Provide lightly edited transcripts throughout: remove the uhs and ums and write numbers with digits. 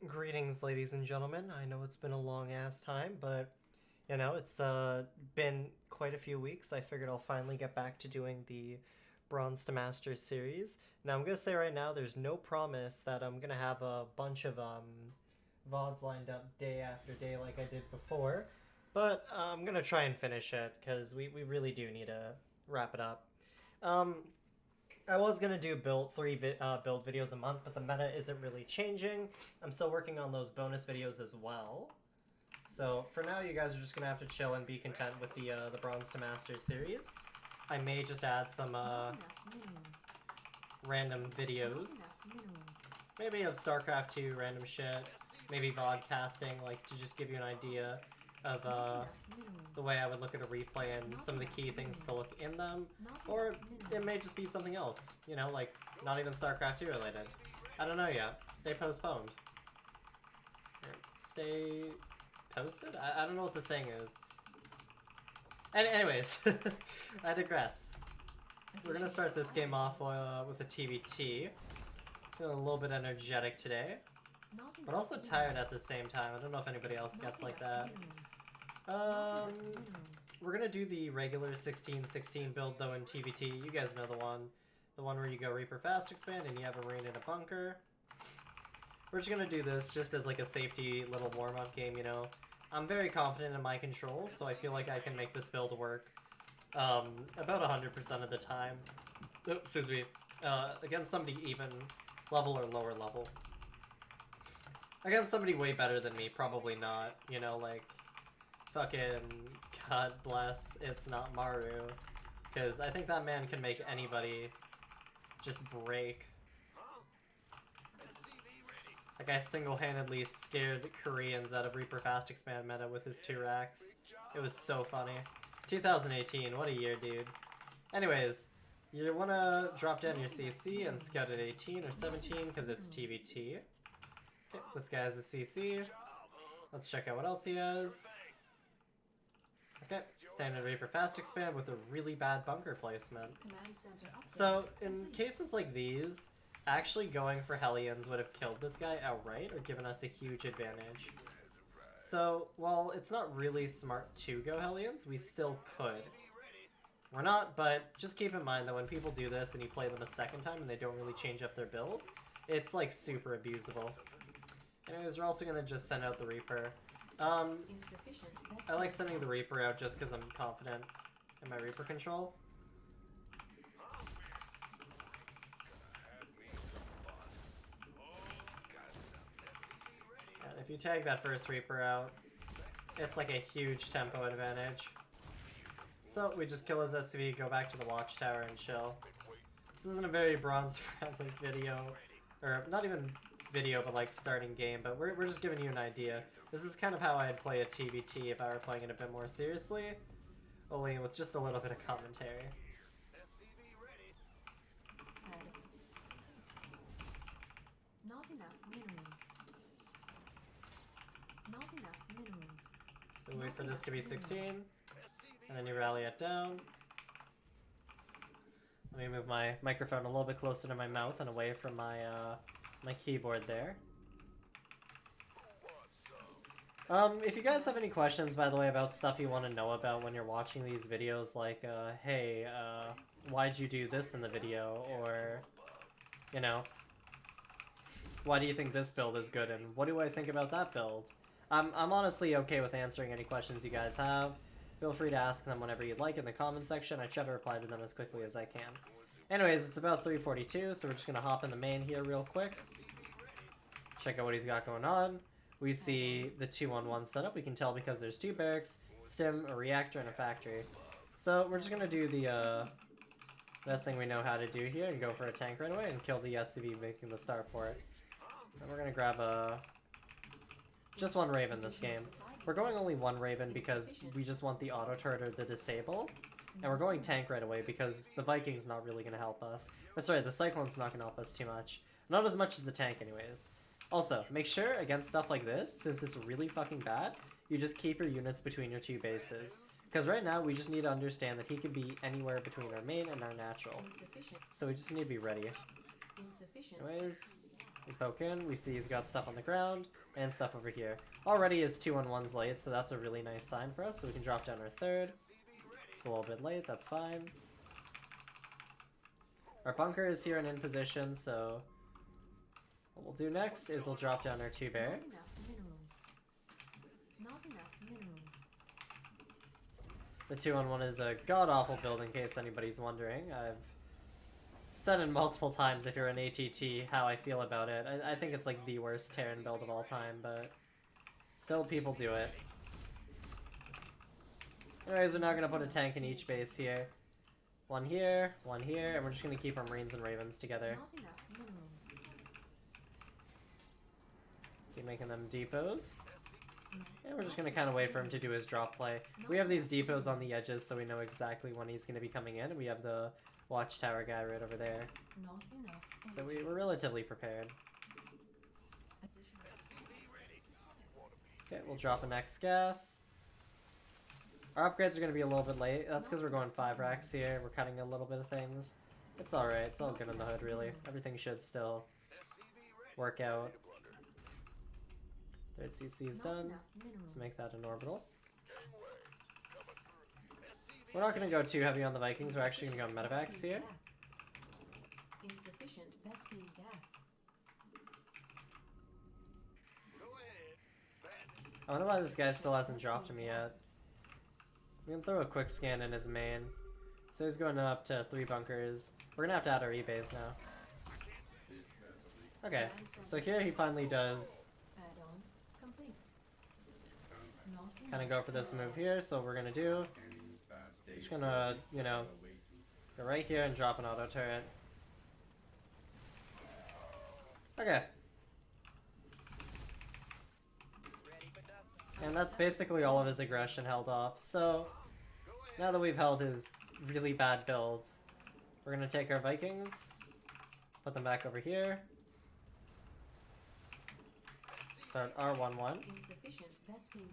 Greetings, ladies and gentlemen. I know it's been a long ass time, but it's been quite a few weeks. I figured I'll finally get back to doing the Bronze to Masters series. Now, I'm gonna say right now, there's no promise that I'm gonna have a bunch of VODs lined up day after day like I did before, but I'm gonna try and finish it because we really do need to wrap it up. Um, I was gonna do build videos a month, but the meta isn't really changing. I'm still working on those bonus videos as well. So for now, you guys are just gonna have to chill and be content with the Bronze to Masters series. I may just add some random videos, maybe of StarCraft 2 random shit, maybe vodcasting, like to just give you an idea of the way I would look at a replay and some of the key things to look in them, or it may just be something else, like not even StarCraft 2 related. I don't know yet. Stay postponed. Stay posted? I don't know what the saying is. Anyways, I digress. We're gonna start this game off with a TBT. Feeling a little bit energetic today, but also tired at the same time. I don't know if anybody else gets like that. We're gonna do the regular 16-16 build though in TBT. You guys know the one where you go Reaper Fast Expand and you have a Marine in a bunker. We're just gonna do this just as like a safety little warm-up game, I'm very confident in my controls, so I feel like I can make this build work about 100% of the time. Oh, excuse me. Against somebody even level or lower level. Against somebody way better than me, probably not. Like, fucking God bless, it's not Maru. Because I think that man can make anybody just break. That guy single-handedly scared Koreans out of Reaper Fast Expand meta with his 2 racks. It was so funny. 2018, what a year, dude. Anyways, you want to drop down your CC and scout at 18 or 17 because it's TBT. Okay, this guy has a CC. Let's check out what else he has. Okay, standard Reaper Fast Expand with a really bad bunker placement. So, in cases like these, actually going for Hellions would have killed this guy outright or given us a huge advantage. So, while it's not really smart to go Hellions, we still could. We're not, but just keep in mind that when people do this and you play them a second time and they don't really change up their build, it's like super abusable. Anyways, we're also gonna just send out the Reaper. I like sending the Reaper out just because I'm confident in my Reaper control. And if you tag that first Reaper out, it's like a huge tempo advantage. So we just kill his SCV, go back to the watchtower and chill. This isn't a very bronze-friendly video, or not even video, but like starting game, but we're just giving you an idea. This is kind of how I'd play a TBT if I were playing it a bit more seriously, only with just a little bit of commentary. Not enough minerals. Not enough minerals. So we wait for this to be 16, and then you rally it down. Let me move my microphone a little bit closer to my mouth and away from my my keyboard there. If you guys have any questions, by the way, about stuff you want to know about when you're watching these videos, like, hey, why'd you do this in the video, or, why do you think this build is good, and what do I think about that build? I'm honestly okay with answering any questions you guys have. Feel free to ask them whenever you'd like in the comment section. I try to reply to them as quickly as I can. Anyways, it's about 3:42, so we're just going to hop in the main here real quick. Check out what he's got going on. We see the 2-on-1 setup. We can tell because there's 2 barracks, stim, a reactor, and a factory. So we're just going to do the best thing we know how to do here and go for a tank right away and kill the SCV making the starport. And we're going to grab just 1 Raven this game. We're going only 1 Raven because we just want the auto turret or the disable. And we're going tank right away because the Viking's not really going to help us. Or sorry, the Cyclone's not going to help us too much. Not as much as the tank anyways. Also, make sure, against stuff like this, since it's really fucking bad, you just keep your units between your 2 bases. Because right now, we just need to understand that he can be anywhere between our main and our natural. So we just need to be ready. Anyways, We poke in, we see he's got stuff on the ground, and stuff over here. Already his 2-on-1's late, so that's a really nice sign for us, so we can drop down our third. It's a little bit late, that's fine. Our bunker is here and in position, so what we'll do next is we'll drop down our 2 barracks. Not enough minerals. The 2-on-1 is a god-awful build in case anybody's wondering. I've said it multiple times if you're an ATT how I feel about it. I think it's like the worst Terran build of all time, but still people do it. Anyways, we're now going to put a tank in each base here. One here, and we're just going to keep our Marines and Ravens together. Not enough minerals. Keep making them depots. And we're just going to kind of wait for him to do his drop play. We have these depots on the edges so we know exactly when he's going to be coming in. We have the watchtower guy right over there. Not enough. So we're relatively prepared. Okay, we'll drop a next gas. Our upgrades are going to be a little bit late. That's because we're going 5 racks here. We're cutting a little bit of things. It's alright. It's all good in the hood, really. Everything should still work out. Third CC is done. Let's make that an orbital. We're not going to go too heavy on the Vikings. We're actually going to go medevacs here. Insufficient Vespine gas. I wonder why this guy still hasn't dropped him yet. We can throw a quick scan in his main. So he's going up to 3 bunkers. We're gonna have to add our E-base now. Okay, so here he finally does Add-on complete. kind of go for this move here. So what we're gonna do, just gonna, you know, go right here and drop an auto turret. Okay. And that's basically all of his aggression held off. So now that we've held his really bad builds, we're gonna take our Vikings, put them back over here, start R11. Insufficient Vespine.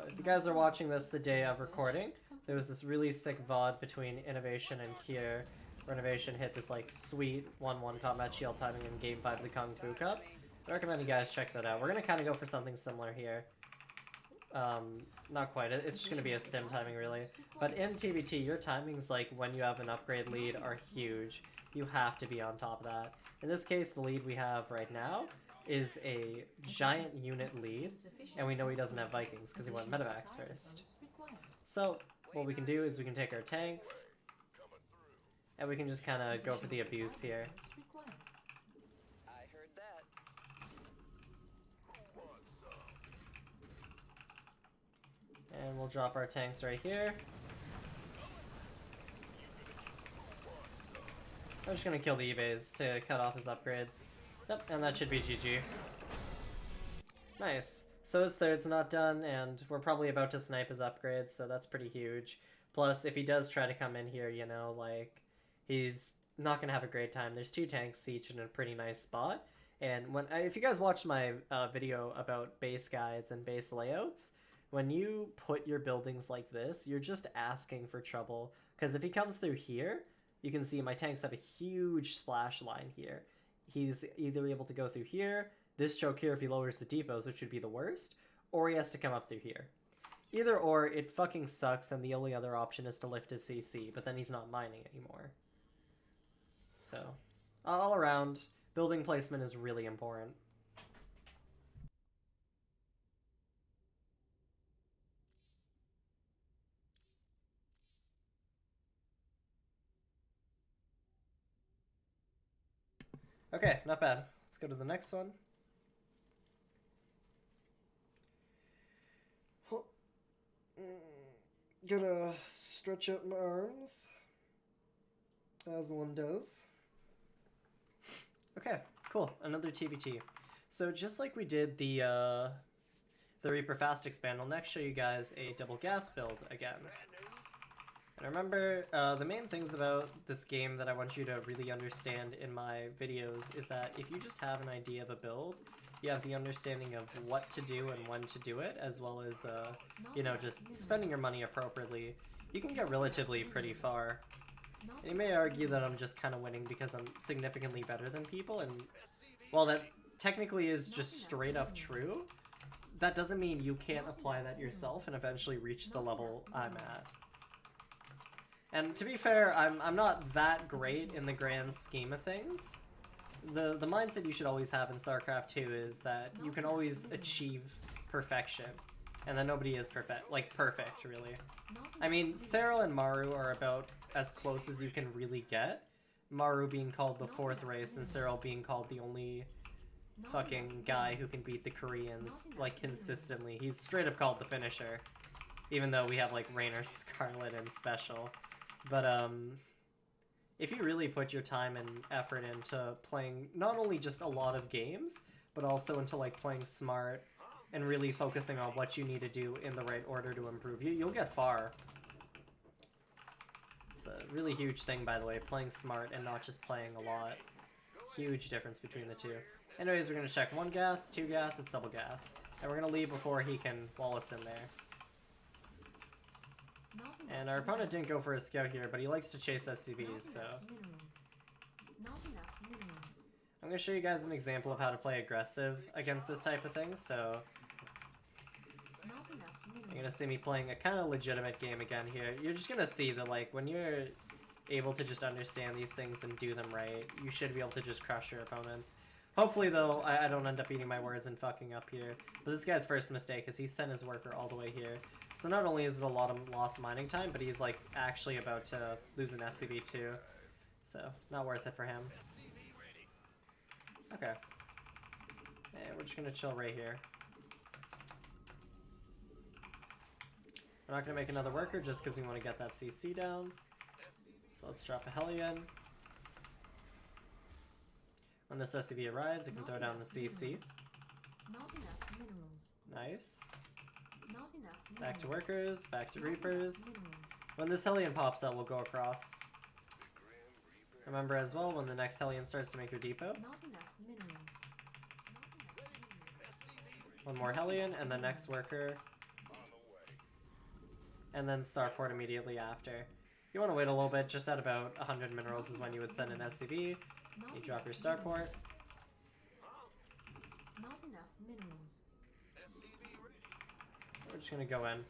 If you guys are watching this the day of recording, there was this really sick VOD between Innovation and Kier, where Innovation hit this like sweet 1-1 combat shield timing in Game 5 of the Kung Fu Cup. I recommend you guys check that out. We're going to kind of go for something similar here. Not quite. It's just going to be a stim timing, really. But in TBT, your timings, like, when you have an upgrade lead, are huge. You have to be on top of that. In this case, the lead we have right now is a giant unit lead, and we know he doesn't have Vikings because he went medevacs first. So, what we can do is we can take our tanks, and we can just kind of go for the abuse here. And we'll drop our tanks right here. I'm just gonna kill the E-base to cut off his upgrades. Yep, and that should be GG. Nice. So his third's not done, and we're probably about to snipe his upgrades, so that's pretty huge. Plus, if he does try to come in here, you know, like, he's not gonna have a great time. There's 2 tanks each in a pretty nice spot. And if you guys watched my video about base guides and base layouts, when you put your buildings like this, you're just asking for trouble. Because if he comes through here, you can see my tanks have a huge splash line here. He's either able to go through here, this choke here if he lowers the depots, which would be the worst, or he has to come up through here. Either or, it fucking sucks, and the only other option is to lift his CC, but then he's not mining anymore. So, all around, building placement is really important. Okay, not bad. Let's go to the next one. Gonna stretch out my arms, as one does. Okay, cool. Another TBT. So just like we did the Reaper Fast Expand, I'll next show you guys a double gas build again. And remember, the main things about this game that I want you to really understand in my videos is that if you just have an idea of a build, you have the understanding of what to do and when to do it, as well as, you know, just spending your money appropriately, you can get relatively pretty far. Not And you may argue that I'm just kind of winning because I'm significantly better than people, and while that technically is just straight up true, that doesn't mean you can't apply that yourself and eventually reach the level I'm at. And to be fair, I'm not that great in the grand scheme of things. The mindset you should always have in StarCraft 2 is that you can always achieve perfection, and that nobody is perfect, really. I mean, Cyril and Maru are about as close as you can really get. Maru being called the fourth race and Cyril being called the only fucking guy who can beat the Koreans, like, consistently. He's straight up called the finisher, even though we have, like, Raynor, Scarlet, and Special. But, if you really put your time and effort into playing not only just a lot of games, but also into, like, playing smart and really focusing on what you need to do in the right order to improve, you'll get far. It's a really huge thing, by the way, playing smart and not just playing a lot. Huge difference between the two. Anyways, we're going to check 1 gas, 2 gas, it's double gas. And we're going to leave before he can wall us in there. And our opponent didn't go for a scout here, but he likes to chase SCVs, so... I'm going to show you guys an example of how to play aggressive against this type of thing, so... You're going to see me playing a kind of legitimate game again here. You're just going to see that, like, when you're able to just understand these things and do them right, you should be able to just crush your opponents. Hopefully, though, I don't end up eating my words and fucking up here. But this guy's first mistake is he sent his worker all the way here. So not only is it a lot of lost mining time, but he's, like, actually about to lose an SCV too. So, not worth it for him. Okay. And we're just gonna chill right here. We're not gonna make another worker just because we want to get that CC down. So let's drop a Hellion. When this SCV arrives, it can throw down the CC. Nice. Back to workers, back to Reapers. When this Hellion pops out, we'll go across. Remember as well, when the next Hellion starts to make your depot. One more Hellion, and the next worker. And then Starport immediately after. You want to wait a little bit, just at about 100 minerals is when you would send an SCV. You drop your Starport. We're just gonna go in.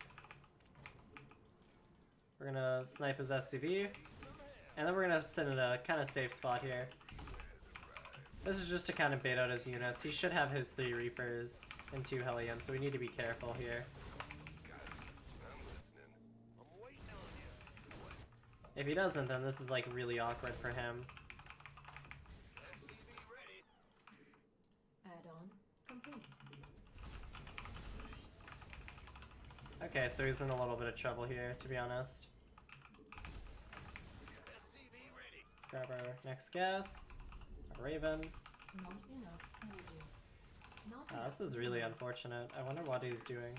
We're gonna snipe his SCV. And then we're gonna sit in a kind of safe spot here. This is just to kind of bait out his units. He should have his 3 Reapers and 2 Hellions, so we need to be careful here. If he doesn't, then this is like really awkward for him. Add-on complete. Okay, so he's in a little bit of trouble here, to be honest. Grab our next gas. A Raven. Not enough energy. Not This is really unfortunate. I wonder what he's doing.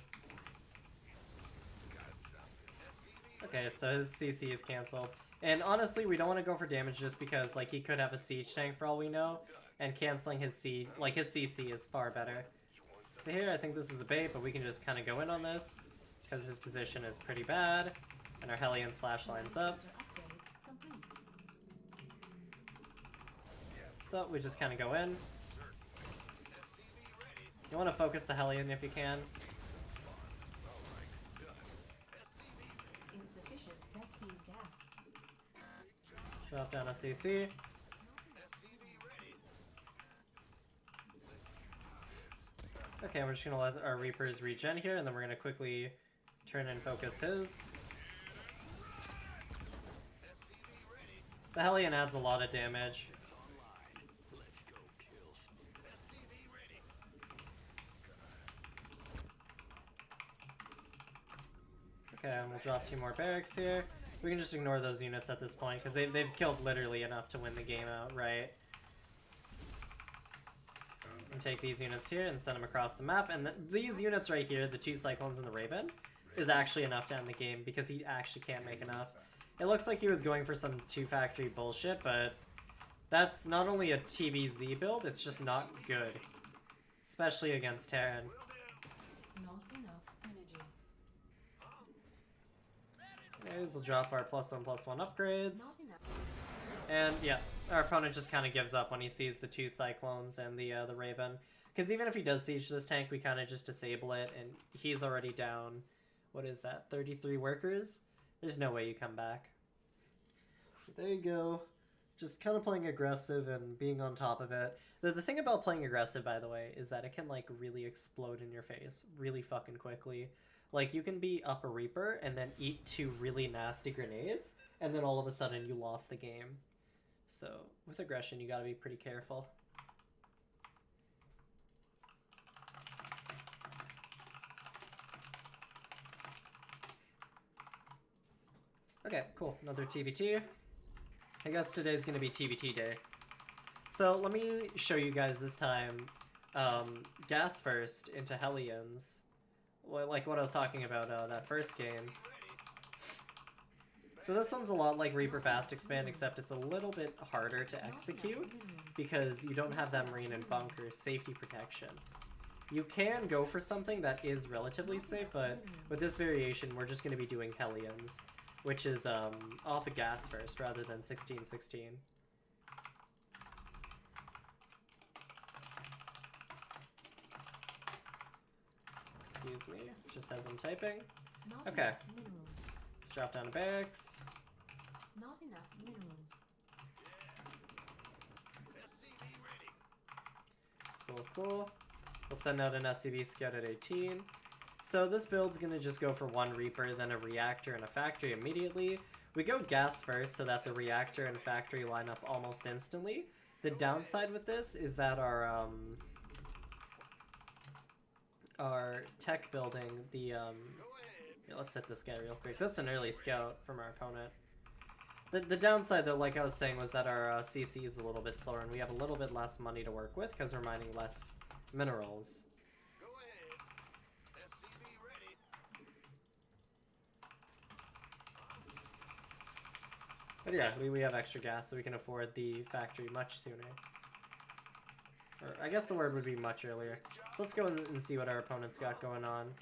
Okay, so his CC is cancelled. And honestly, we don't want to go for damage just because, like, he could have a siege tank for all we know. And canceling his C, like, his CC is far better. So here, I think this is a bait, but we can just kind of go in on this. Because his position is pretty bad. And our Hellion's flash lines up. So we just kind of go in. You want to focus the Hellion if you can. insufficient Vespene gas. Drop down a CC. Okay, we're just gonna let our Reapers regen here, and then we're gonna quickly turn and focus his. The Hellion adds a lot of damage. Okay, and we'll drop 2 more barracks here. We can just ignore those units at this point, because they've killed literally enough to win the game outright. And take these units here and send them across the map. And these units right here, the 2 Cyclones and the Raven, is actually enough to end the game, because he actually can't make enough. It looks like he was going for some 2-factory bullshit, but that's not only a TVZ build, it's just not good. Especially against Terran. Not enough energy. Anyways, we'll drop our +1/+1 upgrades. Not enough. And yeah, our opponent just kind of gives up when he sees the 2 Cyclones and the Raven. Because even if he does siege this tank, we kind of just disable it, and he's already down, what is that, 33 workers? There's no way you come back. So there you go. Just kind of playing aggressive and being on top of it. The thing about playing aggressive, by the way, is that it can, like, really explode in your face really fucking quickly. Like, you can be up a Reaper and then eat 2 really nasty grenades, and then all of a sudden you lost the game. So, with aggression, you gotta be pretty careful. Okay, cool. Another TVT. I guess today's gonna be TVT day. So let me show you guys this time gas first into Hellions. Like what I was talking about that first game. So this one's a lot like Reaper Fast Expand, except it's a little bit harder to execute because you don't have that Marine and Bunker safety protection. You can go for something that is relatively safe, but with this variation, we're just going to be doing Hellions, which is off of gas first rather than 16-16. Excuse me, just as I'm typing. Not Okay. enough minerals. Let's drop down to barracks. Not enough minerals. Cool, cool. We'll send out an SCV scout at 18. So this build's gonna just go for 1 Reaper, then a reactor and a factory immediately. We go gas first so that the reactor and factory line up almost instantly. The downside with this is that our tech building, yeah, let's hit this guy real quick. That's an early scout from our opponent. The downside, though, like I was saying, was that our CC is a little bit slower, and we have a little bit less money to work with because we're mining less minerals. Go ahead. SCV ready. But yeah, we have extra gas, so we can afford the factory much sooner. Or I guess the word would be much earlier. So let's go and see what our opponent's got going on.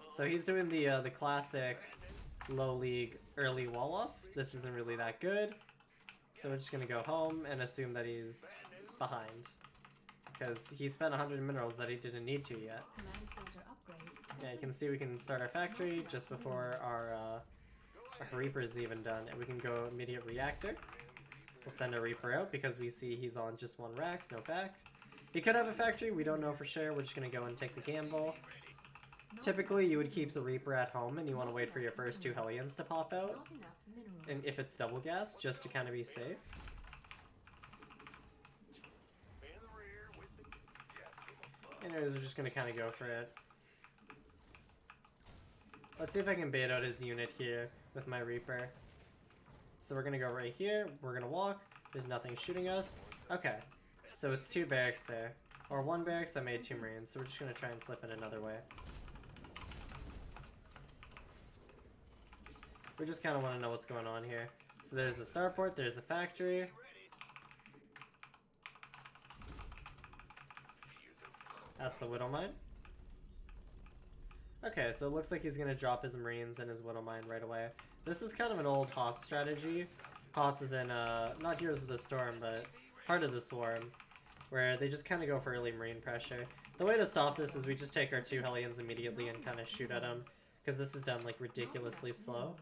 So he's doing the classic low league early wall off. This isn't really that good. So we're just gonna go home and assume that he's behind. Because he spent 100 minerals that he didn't need to yet. Command center upgrade. Yeah, you can see we can start our factory just before our Reaper's even done. And we can go immediate reactor. We'll send a Reaper out because we see he's on just 1 Rax, no fact. He could have a factory, we don't know for sure. We're just gonna go and take the gamble. Typically, you would keep the Reaper at home and you want to wait for your first 2 Hellions to pop out. Not enough minerals. And if it's double gas, just to kind of be safe. In the rear with the jet. Anyways, we're just gonna kind of go for it. Let's see if I can bait out his unit here with my Reaper. So we're gonna go right here, we're gonna walk, there's nothing shooting us. Okay, so it's 2 barracks there. Or 1 barracks that made 2 Marines, so we're just gonna try and slip in another way. We just kind of want to know what's going on here. So there's a starport, there's a factory. That's a Widow Mine. Okay, so it looks like he's going to drop his Marines and his Widow Mine right away. This is kind of an old HOTS strategy. HOTS is in, not Heroes of the Storm, but Heart of the Swarm, where they just kind of go for early Marine pressure. The way to stop this is we just take our 2 Hellions immediately and kind of shoot at them, because this is done, like, ridiculously slow.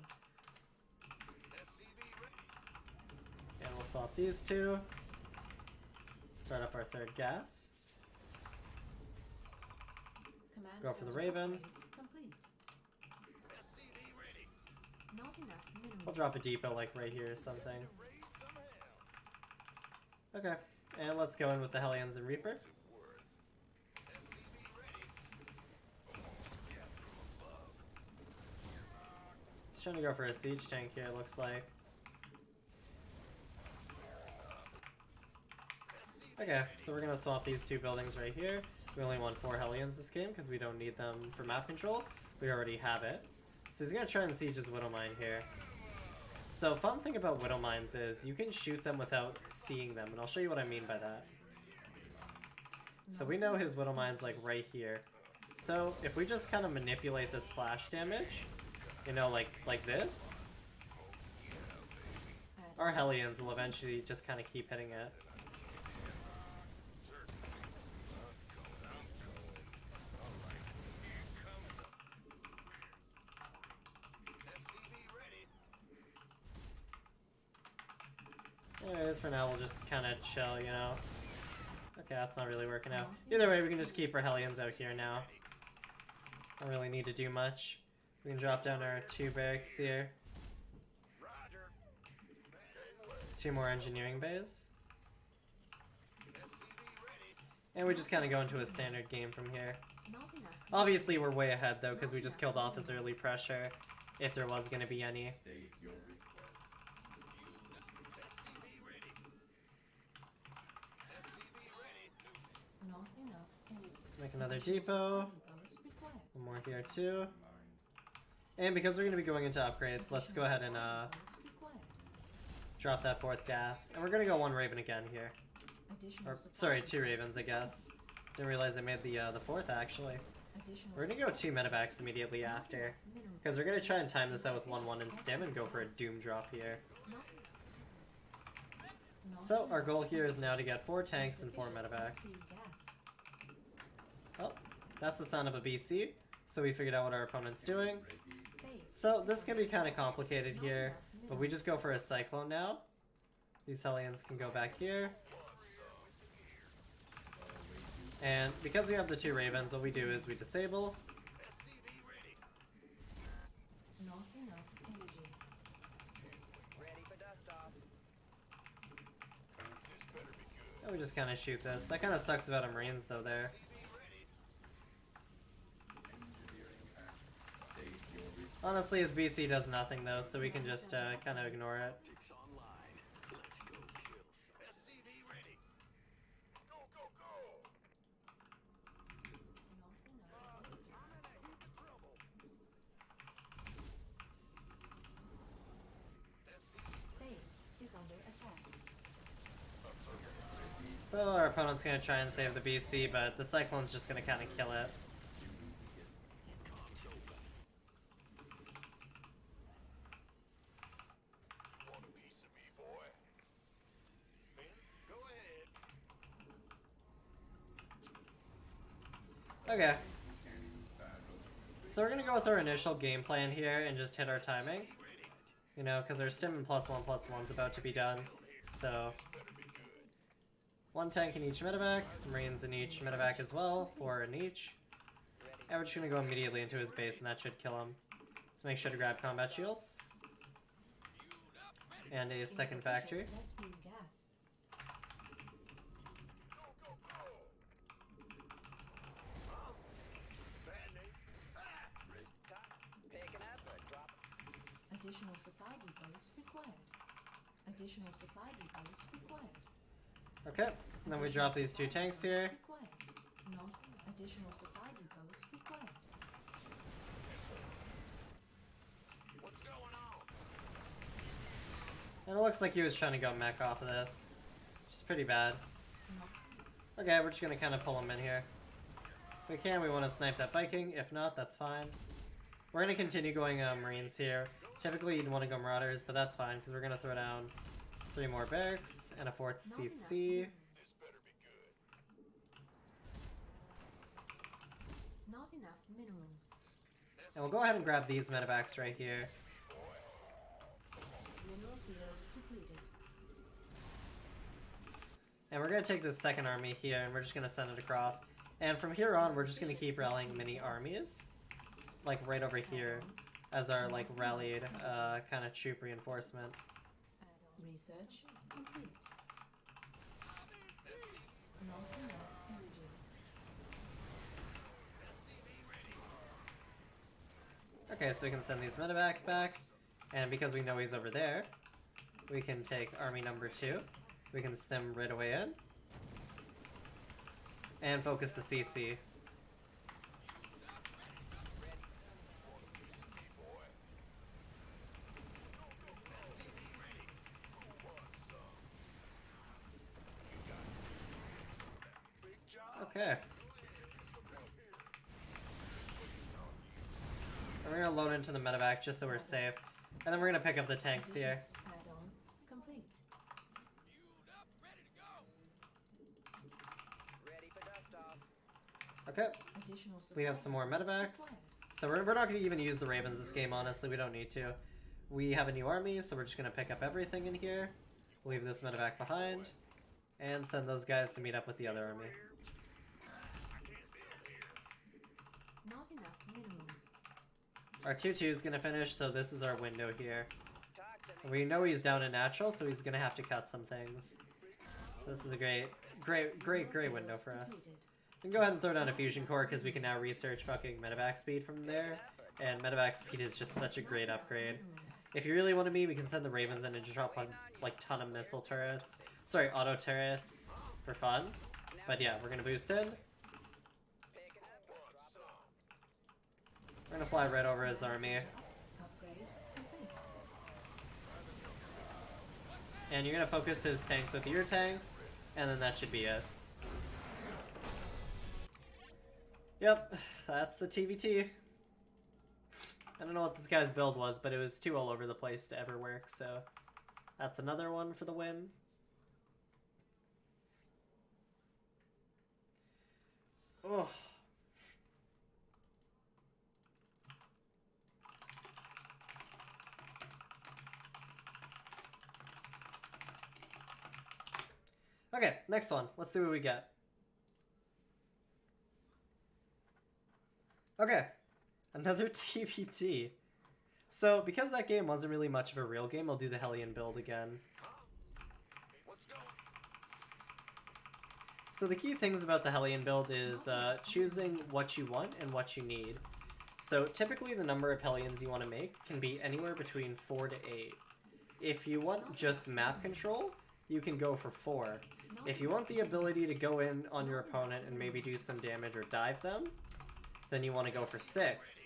And we'll swap these 2. Start up our 3rd gas. Command Go for the center Raven. upgrade complete. SCV ready. Not enough minerals. I'll drop a depot like right here or something. Raise some hell. Okay, and let's go in with the Hellions and Reaper. SCV ready. He's trying to go for a siege tank here, it looks like. Okay, so we're gonna swap these 2 buildings right here. We only want 4 Hellions this game because we don't need them for map control. We already have it. So he's gonna try and siege his Widow Mine here. So fun thing about Widow Mines is you can shoot them without seeing them, and I'll show you what I mean by that. So we know his Widow Mine's like right here. So if we just kind of manipulate the splash damage You know, like this? Add Our Hellions will eventually just kind of keep hitting it. Anyways, for now we'll just kind of chill, you know. Okay, that's not really working out. Either way, we can just keep our Hellions out here now. Don't really need to do much. We can drop down our 2 barracks here. Roger. 2 more engineering bays. SCV ready. And we just kind of go into a standard game from here. not enough. Obviously, we're way ahead though, because we just killed off his early pressure, if there was going to be any. SCV ready. SCV ready. Not enough energy. Let's make another Additional depot. supply depots required. One more here too. And because we're going to be going into upgrades, let's go ahead and drop that 4th gas. And we're going to go 1 Raven again here. Or, sorry, 2 Ravens, I guess. Didn't realize I made the 4th, actually. We're going to go 2 medevacs immediately after. Because we're going to try and time this out with 1-1 and stim and go for a doom drop here. So, our goal here is now to get 4 tanks and 4 medevacs. Oh, that's the sound of a BC. So we figured out what our opponent's doing. So, this can be kind of complicated here. But we just go for a Cyclone now. These Hellions can go back here. And because we have the 2 Ravens, what we do is we disable. SCV ready. Not enough energy. Ready for dust off. This better be good. And we just kind of shoot this. That kind of sucks about a Marines though there. Honestly, his BC does nothing though, so we can just kind of ignore it. It's online. Let's go kill. SCV ready. Go, go, go. Not enough energy. I'm in a heap of trouble. Base is under attack. So our opponent's going to try and save the BC, but the Cyclone's just going to kind of kill it. Want a piece of me, boy? Ben, go ahead. Okay. So we're going to go with our initial game plan here and just hit our timing. You know, because our stim and +1/+1's about to be done. So 1 tank in each medevac, Marines in each medevac as well, 4 in each. And we're just going to go immediately into his base and that should kill him. Let's make sure to grab combat shields. And a second factory. Rescue gas. Go, go, go. Huh? Sandy. Picking up or drop? Additional supply depots required. Additional supply depots required. Okay, and then we drop these 2 tanks here. Required. Not additional supply depots required. What's going on? And it looks like he was trying to go mech off of this. Which is pretty bad. Not Okay, we're just going to kind of pull him in here. If we can, we want to snipe that Viking. If not, that's fine. We're going to continue going Marines here. Typically, you'd want to go Marauders, but that's fine, because we're going to throw down 3 more barracks and a 4th not enough CC. minerals. This better be good. Not enough minerals. And we'll go ahead and grab these medevacs right here. Mineral field depleted. And we're going to take this 2nd army here, and we're just going to send it across. And from here on, we're just going to keep rallying mini armies. Like, right over here. As our, like, rallied kind of troop reinforcement. Add-on. Research complete. Not enough energy. Okay, so we can send these medevacs back. And because we know he's over there, we can take army number 2. We can stem right away in. And focus the CC. Okay. We're gonna load into the medevac just so we're safe. And then we're gonna pick up the tanks here. Add-on complete. Fueled up, ready to go. Ready for dust off. Okay, Additional we have supply some more depots medevacs. required. So we're not gonna even use the Ravens this game, honestly, we don't need to. We have a new army, so we're just gonna pick up everything in here. Leave this medevac behind. And send those guys to meet up with the other army. Not enough minerals. Our 2-2 is gonna finish, so this is our window here. Talk to me. We know he's down in natural, so he's gonna have to cut some things. So this is a great window for us. Depleted. We can go ahead and throw down a fusion core because we can now research fucking medevac speed from there. And medevac speed is just such a great upgrade. If you really want to be, we can send the Ravens in and just drop a like ton of missile turrets. Sorry, auto turrets for fun. But yeah, we're gonna boost in. Picking up. Drop it off. We're gonna fly right over his army. Upgrade complete. And you're gonna focus his tanks with your tanks, and then that should be it. Yep, that's the TVT. I don't know what this guy's build was, but it was too all over the place to ever work, so that's another one for the win. Oh. Okay, next one. Let's see what we get. Okay, another TBT. So, because that game wasn't really much of a real game, I'll do the Hellion build again. Let's go. So the key things about the Hellion build is choosing what you want and what you need. So typically the number of Hellions you want to make can be anywhere between 4 to 8. If you want just map control, you can go for 4. If you want the ability to go in on your opponent and maybe do some damage or dive them, then you want to go for 6.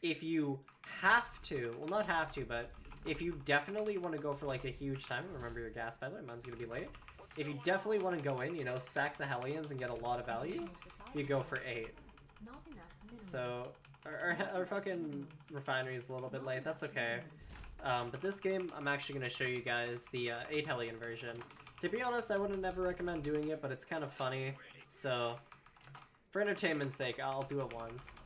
If you have to, well not have to, but if you definitely want to go for like a huge time, remember your gas, by the way, mine's going to be late. If you definitely want to go in, you know, sack the Hellions and get a lot of value, you go for 8. Not enough minerals. So, our fucking refinery is a little bit late, that's okay. But this game, I'm actually going to show you guys the 8 Hellion version. To be honest, I would never recommend doing it, but it's kind of funny, so for entertainment's sake, I'll do it once.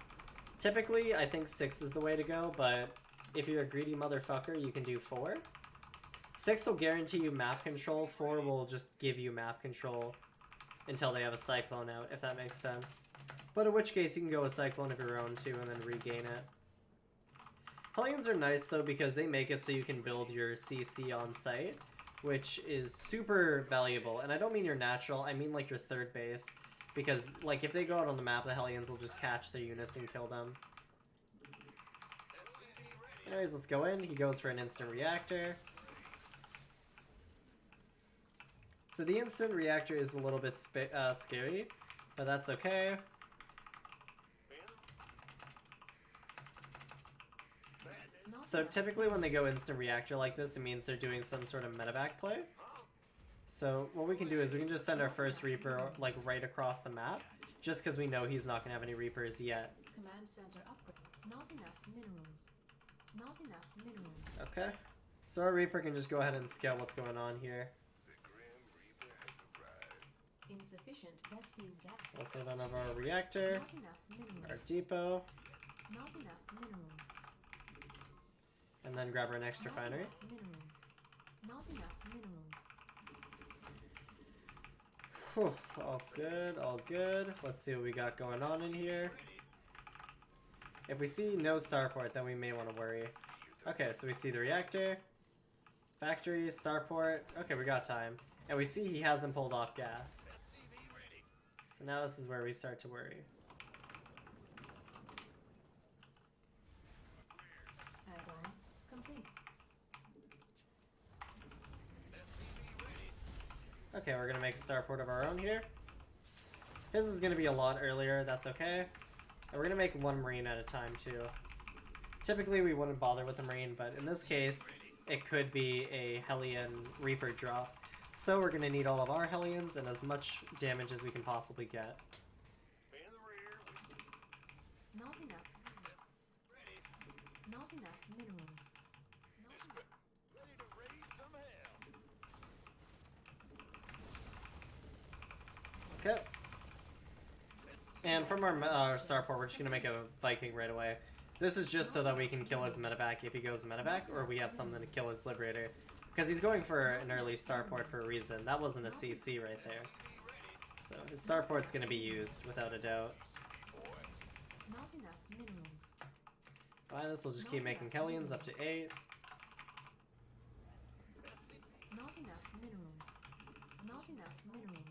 Typically, I think 6 is the way to go, but if you're a greedy motherfucker, you can do 4. 6 will guarantee you map control, 4 will just give you map control until they have a Cyclone out, if that makes sense. But in which case, you can go a Cyclone of your own too, and then regain it. Hellions are nice though, because they make it so you can build your CC on site, which is super valuable. And I don't mean your natural, I mean like your third base. Because, like, if they go out on the map, the Hellions will just catch their units and kill them. Anyways, let's go in. He goes for an instant reactor. So the instant reactor is a little bit scary, but that's okay. Not So enough typically when they go instant reactor like this, it means they're doing some sort of medevac play. So what we can do is we can just send our first Reaper like right across the map, just because we know he's not gonna have any Reapers yet. command center upgrade. Not enough minerals. Not enough minerals. Okay. So our Reaper can just go ahead and scout what's going on here. The Grim Reaper has arrived. Insufficient Vespene gas. We'll throw down our reactor, Not enough minerals. our depot, Not enough minerals. and then grab our next Not refinery. enough minerals. Not enough minerals. Whew, all good, all good. Let's see what we got going on in here. If we see no starport, then we may want to worry. Okay, so we see the reactor, factory, starport. Okay, we got time. And we see he hasn't pulled off gas. SCV ready. So now this is where we start to worry. Add-on complete. SCV ready. Okay, we're gonna make a starport of our own here. His is gonna be a lot earlier, that's okay. And we're gonna make one marine at a time too. Typically we wouldn't bother with a marine, but in this case, it could be a Hellion Reaper drop. So we're gonna need all of our Hellions and as much damage as we can possibly get. In the rear. Not enough. Ready. Not enough minerals. Not enough. Ready to raise some hell. Okay. And from our starport, we're just gonna make a Viking right away. This is just so that we can kill his medevac if he goes medevac, or we have something to kill his liberator. Because he's going for an early starport for a reason. That wasn't a CC right there. So his starport's gonna be used, without a doubt. Not enough minerals. Fine, this will just keep making Hellions up to 8. Not enough minerals. Not enough minerals.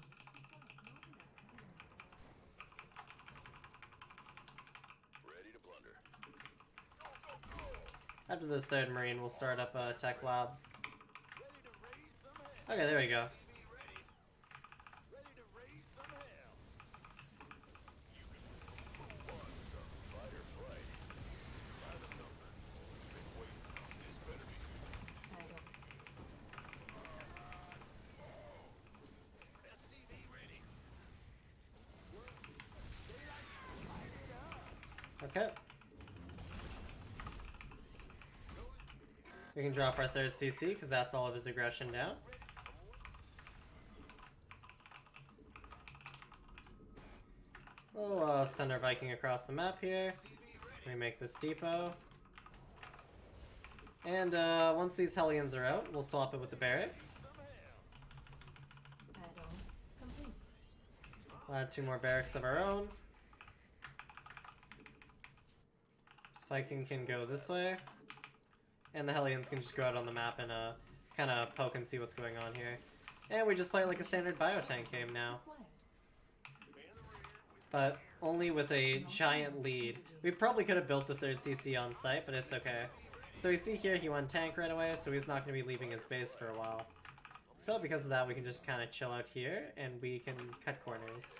Ready to plunder. After this third Marine, we'll start up a tech lab. Ready to raise some hell. Okay, there we go. Ready to raise some hell. You want some fight or flight? By the number. Been waiting. This better be good. SCV ready. Okay. We can drop our third CC, because that's all of his aggression down. We'll send our Viking across the map here. Remake this depot. And once these Hellions are out, we'll swap it with the barracks. Add-on complete. We'll add 2 more barracks of our own. This Viking can go this way. And the Hellions can just go out on the map and kind of poke and see what's going on here. And we just play it like a standard biotank game now. But only with a giant lead. We probably could have built the third CC on site, but it's okay. So you see here, he went tank right away, so he's not going to be leaving his base for a while. So because of that, we can just kind of chill out here, and we can cut corners.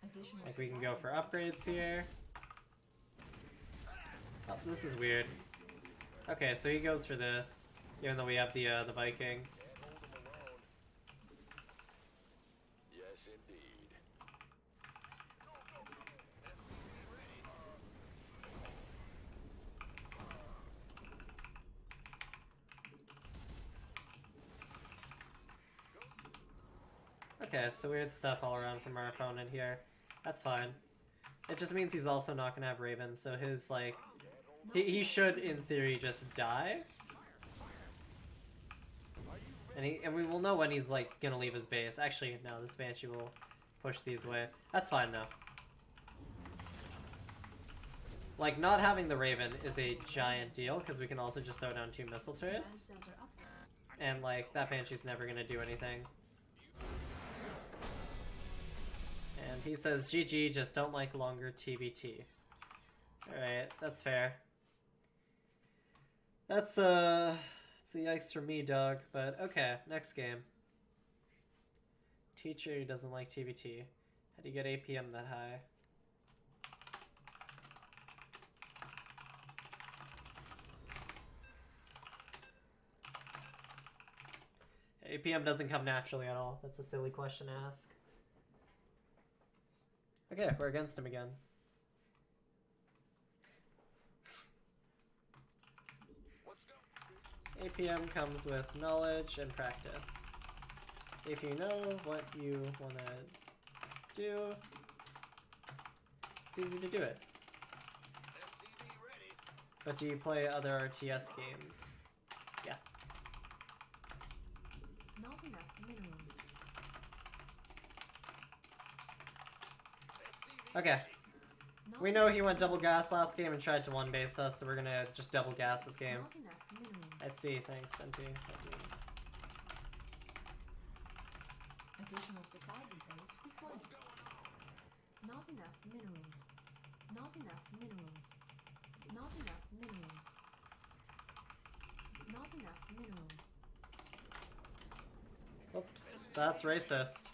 Additional Like we can supply go for depots upgrades here. Oh, this is weird. Okay, so he goes for this, even though we have the Viking. Can't hold them alone. Yes, indeed. Okay, so weird stuff all around from our opponent here. That's fine. It just means he's also not gonna have Ravens, so his, like... He should, in theory, just die. And we will know when he's, like, gonna leave his base. Actually, no, this Banshee will push these away. That's fine, though. Like, not having the Raven is a giant deal, because we can also just throw down 2 missile turrets. Command center up. And, like, that Banshee's never gonna do anything. And he says, GG, just don't like longer TBT. Alright, that's fair. It's a yikes for me, dog, but okay, next game. Teacher who doesn't like TBT. How do you get APM that high? APM doesn't come naturally at all. That's a silly question to ask. Okay, we're against him again. Let's go. APM comes with knowledge and practice. If you know what you want to do, it's easy to do it. SCV ready. But do you play other RTS games? Yeah. Not enough minerals. Okay. Not We know he went double gas last game and tried to one base us, so we're gonna just double gas this game. Not enough minerals. I see, thanks, NP. Additional supply depots required. Not enough minerals. Not enough minerals. Not enough minerals. Not enough minerals. Oops, that's racist.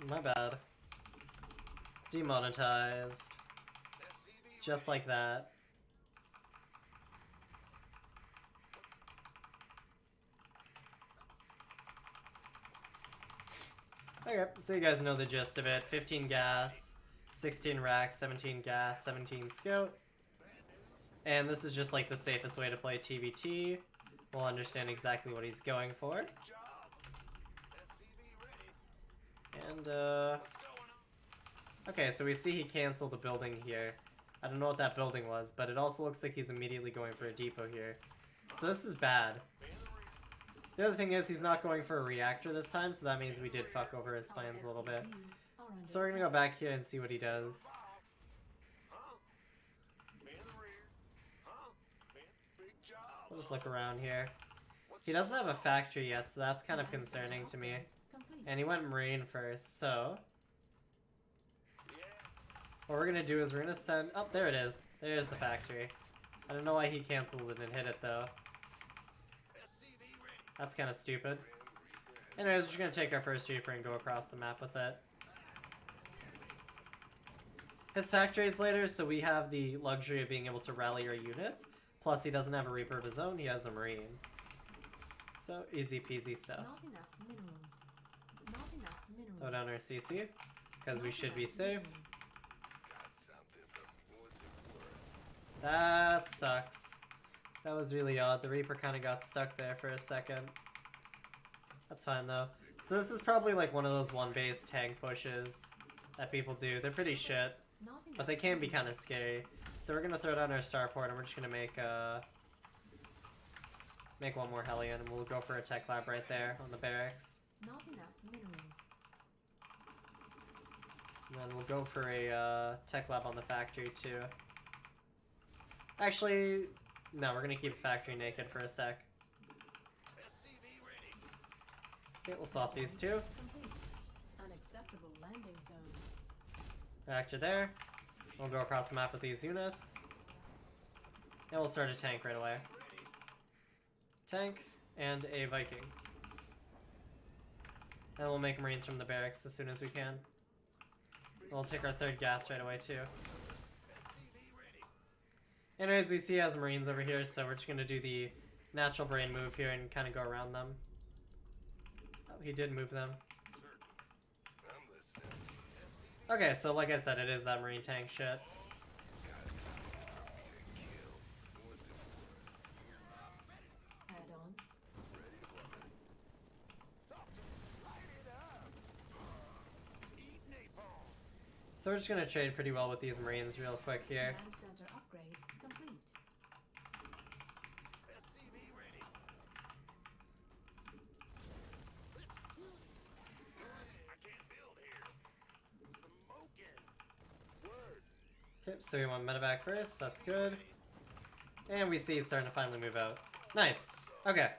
My bad. Demonetized. Just like that. Okay, so you guys know the gist of it. 15 gas, 16 rack, 17 gas, 17 scout. And this is just like the safest way to play TVT. We'll understand exactly what he's going for. And, okay, so we see he canceled a building here. I don't know what that building was, but it also looks like he's immediately going for a depot here. So this is bad. The other thing is he's not going for a reactor this time, so that means we did fuck over his plans a little bit. So we're gonna go back here and see what he does. We'll just look around here. He doesn't have a factory yet, so that's kind of concerning to me. And he went Marine first, so... what we're gonna do is we're gonna send... oh, there it is. There's the factory. I don't know why he canceled it and hit it, though. That's kind of stupid. Anyways, we're just gonna take our first Reaper and go across the map with it. His factory is later, so we have the luxury of being able to rally our units. Plus, he doesn't have a Reaper of his own, he has a Marine. So, easy peasy stuff. Not enough minerals. Not enough minerals. Throw down our CC, because we should be safe. That sucks. That was really odd. The Reaper kind of got stuck there for a second. That's fine, though. So this is probably like one of those one-base tank pushes that people do. They're pretty shit, but they can be kind of scary. So we're gonna throw down our starport, and we're just gonna make one more Hellion, and we'll go for a tech lab right there on the barracks. Not enough minerals. And then we'll go for a tech lab on the factory too. Actually, no, we're gonna keep factory naked for a sec. Okay, we'll swap these two. Complete. Unacceptable landing zone. Reactor there. We'll go across the map with these units. And we'll start a tank right away. Tank and a Viking. And we'll make Marines from the barracks as soon as we can. We'll take our third gas right away too. Anyways, we see he has Marines over here, so we're just going to do the natural brain move here and kind of go around them. Oh, he did move them. Okay, so like I said, it is that Marine tank shit. Add on. So we're just going to trade pretty well with these Marines real quick here. Command center upgrade complete. Okay, so we want medevac first, that's good. And we see he's starting to finally move out. Nice. Okay.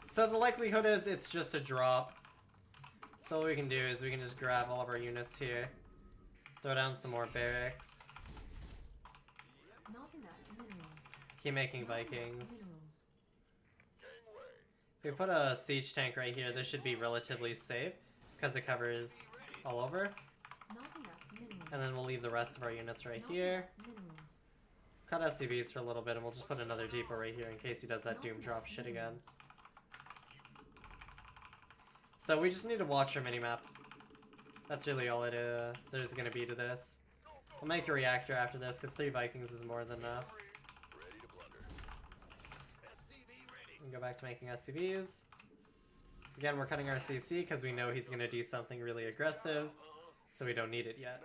So the likelihood is it's just a drop. So what we can do is we can just grab all of our units here. Throw down some more barracks. Not enough minerals. Keep making Not enough Vikings. minerals. If we put a siege tank right here, this should be relatively safe because it covers all over. Not enough minerals. And then we'll leave the rest of our units right Not here. enough minerals. Cut SCVs for a little bit, and we'll just put another depot right here in case he does that Not doom enough drop shit again. minerals. So we just need to watch our minimap. That's really all there's gonna be to this. We'll make a reactor after this, because 3 Vikings is more than enough. And go back to making SCVs. Again, we're cutting our CC, because we know he's gonna do something really aggressive, so we don't need it yet.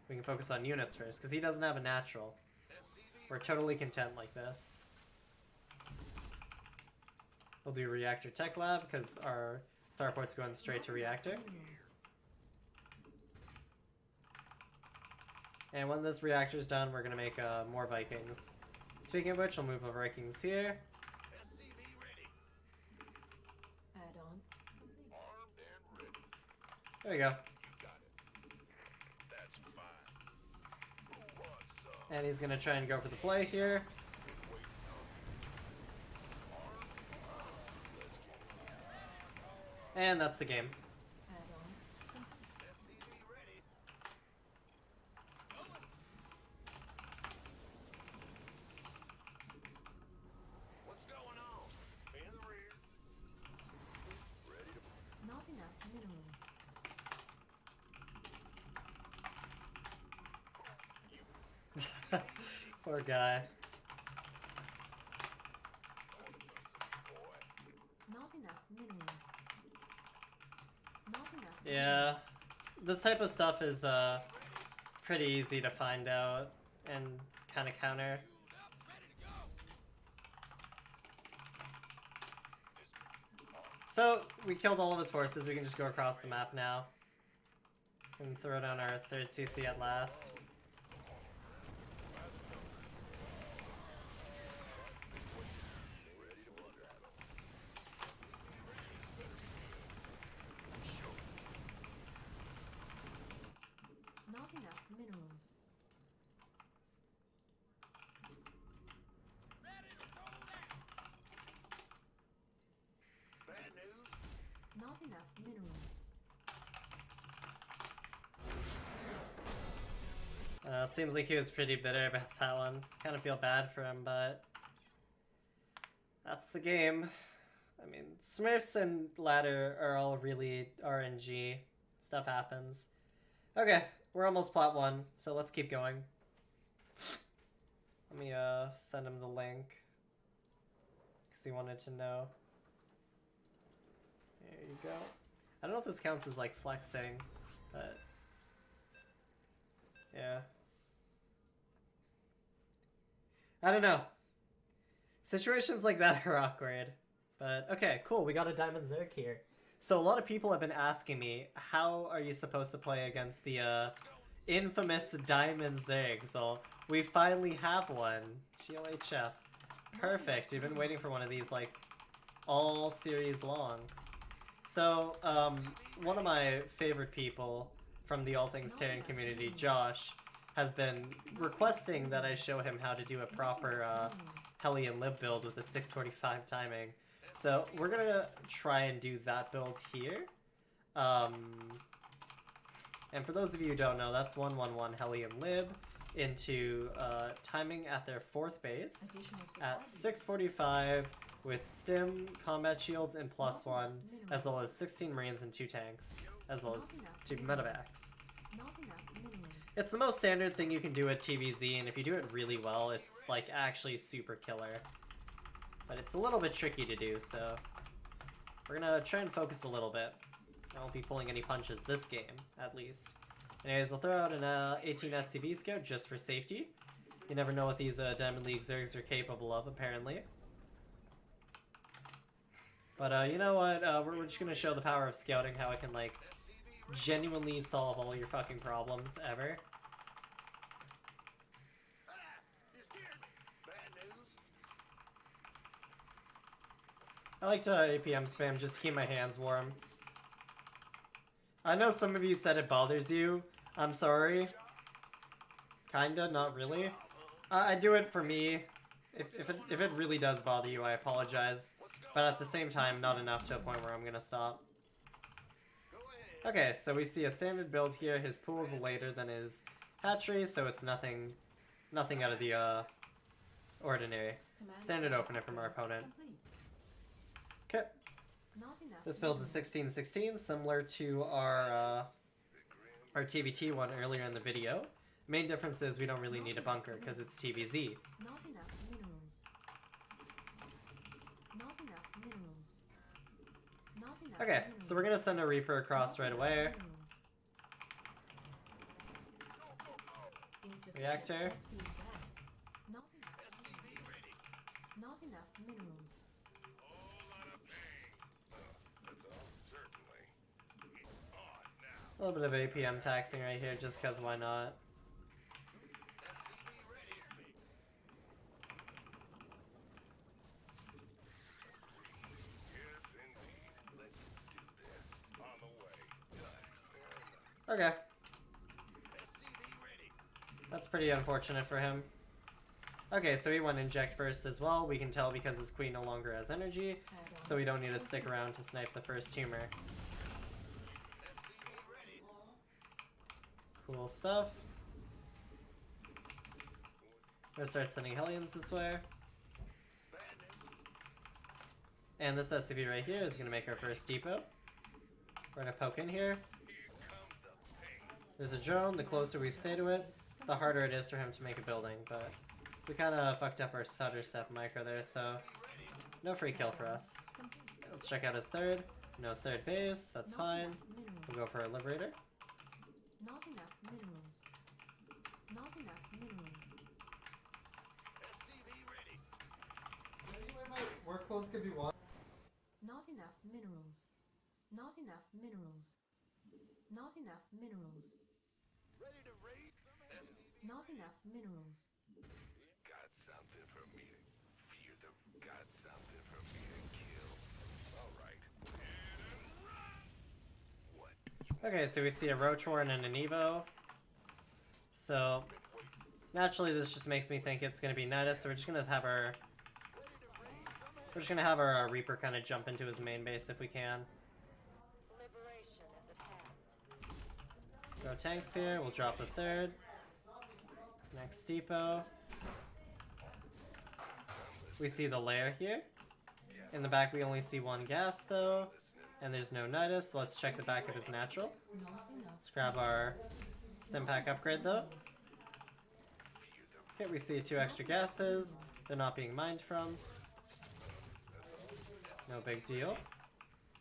We can focus on units first, because he doesn't have a natural. We're totally content like this. We'll do reactor tech lab, because our starport's going straight to reactor. Minerals. And when this reactor's done, we're gonna make more Vikings. Speaking of which, we'll move our Vikings here. Add on. There we go. And he's gonna try and go for the play here. And that's the game. Add on. What's going on? In the rear. Ready to minerals. Poor guy. Not enough minerals. Not enough Yeah, this type of stuff is pretty easy to find out and kind of counter. So we killed all of his forces. We can just go across the map now and throw down our third CC at last. Not enough minerals. Bad news? Not enough minerals. It seems like he was pretty bitter about that one. Kind of feel bad for him, but that's the game. I mean, Smurfs and ladder are all really RNG. Stuff happens. Okay, we're almost plot 1, so let's keep going. Let me send him the link, because he wanted to know. There you go. I don't know if this counts as like flexing, but yeah. I don't know. Situations like that are awkward. But okay, cool, we got a Diamond Zerg here. So a lot of people have been asking me, how are you supposed to play against the infamous Diamond Zerg? So we finally have one. GOHF. Perfect. We've been waiting for one of these like all series long. So one of my favorite people from the All Things Terran community, Josh, has been requesting that I show him how to do a proper Hellion Lib build with a 645 timing. So we're gonna try and do that build here. And for those of you who don't know, that's 111 Hellion Lib into timing at their 4th base at 645 with stim, combat shields, and +1, as well as 16 marines and 2 tanks, as well as 2 medevacs. Not enough minerals. It's the most standard thing you can do at TVZ, and if you do it really well, it's like actually super killer. But it's a little bit tricky to do, so we're gonna try and focus a little bit. I won't be pulling any punches this game, at least. Anyways, we'll throw out an 18 SCV scout just for safety. You never know what these Diamond League Zergs are capable of, apparently. But you know what? We're just gonna show the power of scouting, how it can like genuinely solve all your fucking problems ever. You scared me. Bad news? I like to APM spam just to keep my hands warm. I know some of you said it bothers you. I'm sorry. Kinda, not really. I do it for me. If it really does bother you, I apologize. But at the same time, not enough to a point where I'm gonna stop. Go ahead. Okay, so we see a standard build here. His pool's later than his hatchery, so it's nothing out of the ordinary. Command Standard center opener from our opponent. complete. Okay, Not enough this build's a minerals. 16-16, similar to our TVT one earlier in the video. Main difference is we don't really need a bunker because it's TVZ. Not enough minerals. Not enough minerals. Not enough Okay, minerals. so we're gonna send a Reaper across Not right enough away. minerals. Insufficient Reactor. SP gas. Not enough minerals. Not enough minerals. Whole lot of pain. That's all, certainly. On now. A little bit of APM taxing right here, just because why not? SCV ready. Yes, indeed. Let's do this. On the way. Fair enough. Okay, SCV ready. that's pretty unfortunate for him. Okay, so he went inject first as well. We can tell because his queen no longer has energy, Add-on. so we don't need to stick around to snipe the first tumor. SCV ready. Cool stuff. We're gonna start sending Hellions this way. Bad news. And this SCV right here is gonna make our first depot. We're gonna poke in here. There's a drone. The closer we stay to it, the harder it is for him to make a building, but we kind of fucked up our stutter step micro there, so no free kill for us. Let's check out his third. No third base, that's fine. We'll go for a liberator. Not enough minerals. Not enough minerals. SCV ready. Where close could be one? Not enough minerals. Not enough minerals. Not enough minerals. Ready to raise some hell. Not enough minerals. Got something for me to fear them. Got something for me to kill. All right. Hit and run. What? Okay, so we see a Roach Warren and an Evo. So, naturally this just makes me think it's gonna be Nidus, so we're just gonna have our... We're just gonna have our Reaper kind of jump into his main base if we can. Liberation is at hand. Go tanks here, we'll drop the third. Next depot. We see the lair here. In the back we only see one gas though. And there's no Nidus, so let's check the back of his natural. Not enough. Let's grab our stim pack upgrade though. Okay, we see 2 extra gases. They're not being mined from. No big deal.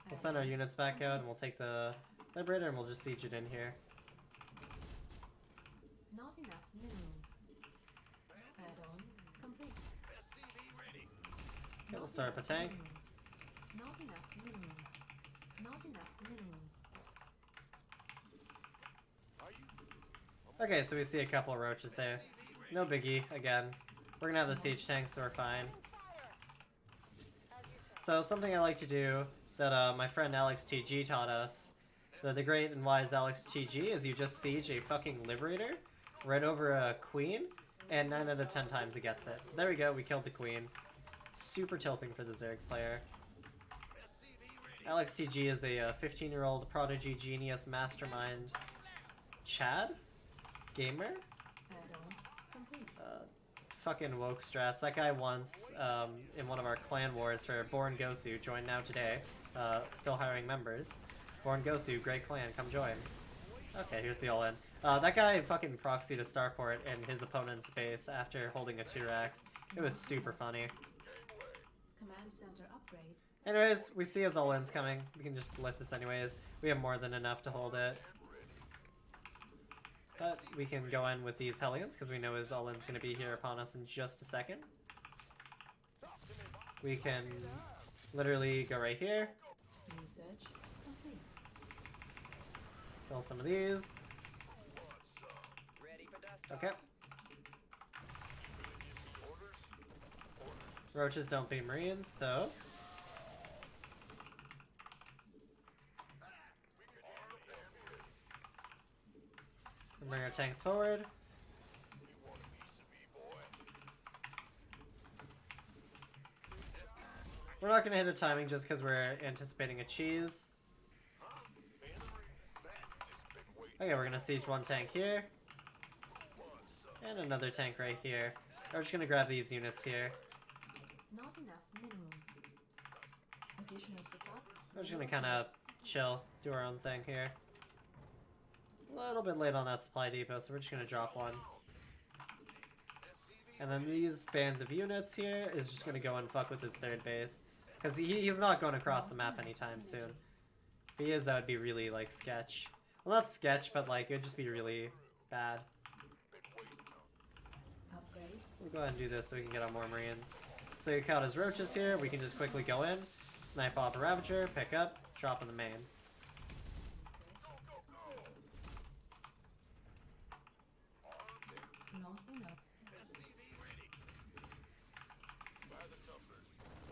We'll send our units back out and we'll take the liberator and we'll just siege it in here. Not enough minerals. Add-on complete. SCV ready. Okay, we'll start up a tank. Not enough minerals. Not enough minerals. Are you? Okay, so we see a couple of roaches there. No biggie, again. We're gonna have the siege tank, so we're fine. So something I like to do that my friend Alex TG taught us, the great and wise Alex TG, is you just siege a fucking liberator right over a queen, and 9 out of 10 times it gets it. So there we go, we killed the queen. Super tilting for the Zerg player. Alex TG is a 15-year-old prodigy genius mastermind Chad gamer. Add-on complete. Fucking woke strats. That guy once, in one of our clan wars for Born Gosu, joined now today. Still hiring members. Born Gosu, great clan, come join. Okay, here's the all-in. That guy fucking proxied a starport in his opponent's base after holding a 2-rax. It was super funny. Command center upgrade. Anyways, we see his all-ins coming. We can just lift this anyways. We have more than enough to hold it. But we can go in with these Hellions because we know his all-in's going to be here upon us in just a second. We can literally go right here, Research complete. kill some of these. Ready for dust. Okay. Roaches don't beat Marines, so... We'll bring our tanks forward. We're not gonna hit a timing just because we're anticipating a cheese. Okay, we're gonna siege one tank here. And another tank right here. We're just gonna grab these units here. Not enough minerals. Additional support. We're just gonna kinda chill, do our own thing here. A little bit late on that supply depot, so we're just gonna drop one. And then these bands of units here is just gonna go and fuck with his third base. Because he's not going across the map anytime soon. If he is, that would be really, like, sketch. Well, not sketch, but, like, it would just be really bad. Upgrade. We'll go ahead and do this so we can get on more Marines. So you count his roaches here, we can just quickly go in, snipe off a Ravager, pick up, drop in the main. Not enough.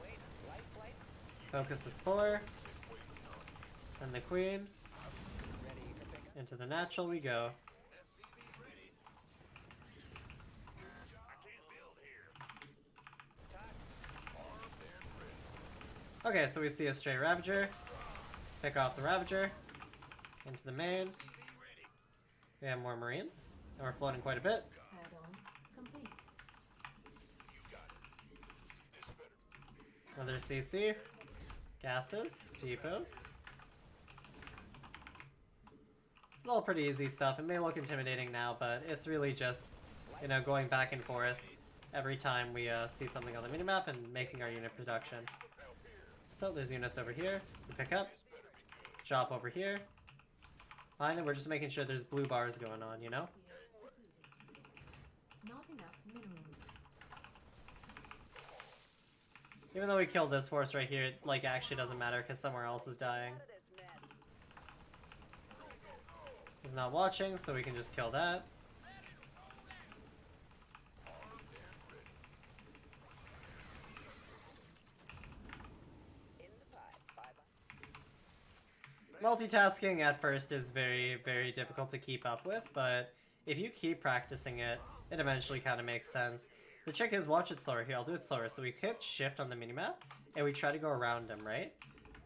Wait, light flight. Focus the Spore. And the Queen. Ready for pickup. Into the natural we go. Okay, so we see a stray Ravager. Pick off the Ravager. Into the main. We have more Marines. And we're floating quite a bit. Add-on complete. Another CC. Gases. Depots. It's all pretty easy stuff. It may look intimidating now, but it's really just, you know, going back and forth every time we see something on the minimap and making our unit production. So there's units over here. We pick up, drop over here. Fine, and we're just making sure there's blue bars going on, you know? Not enough minerals. Even though we killed this force right here, it, like, actually doesn't matter because somewhere else is dying. He's not watching, so we can just kill that. Multitasking at first is very, very difficult to keep up with, but if you keep practicing it, it eventually kind of makes sense. The trick is watch it slower. Here, I'll do it slower. So we hit shift on the minimap, and we try to go around him, right?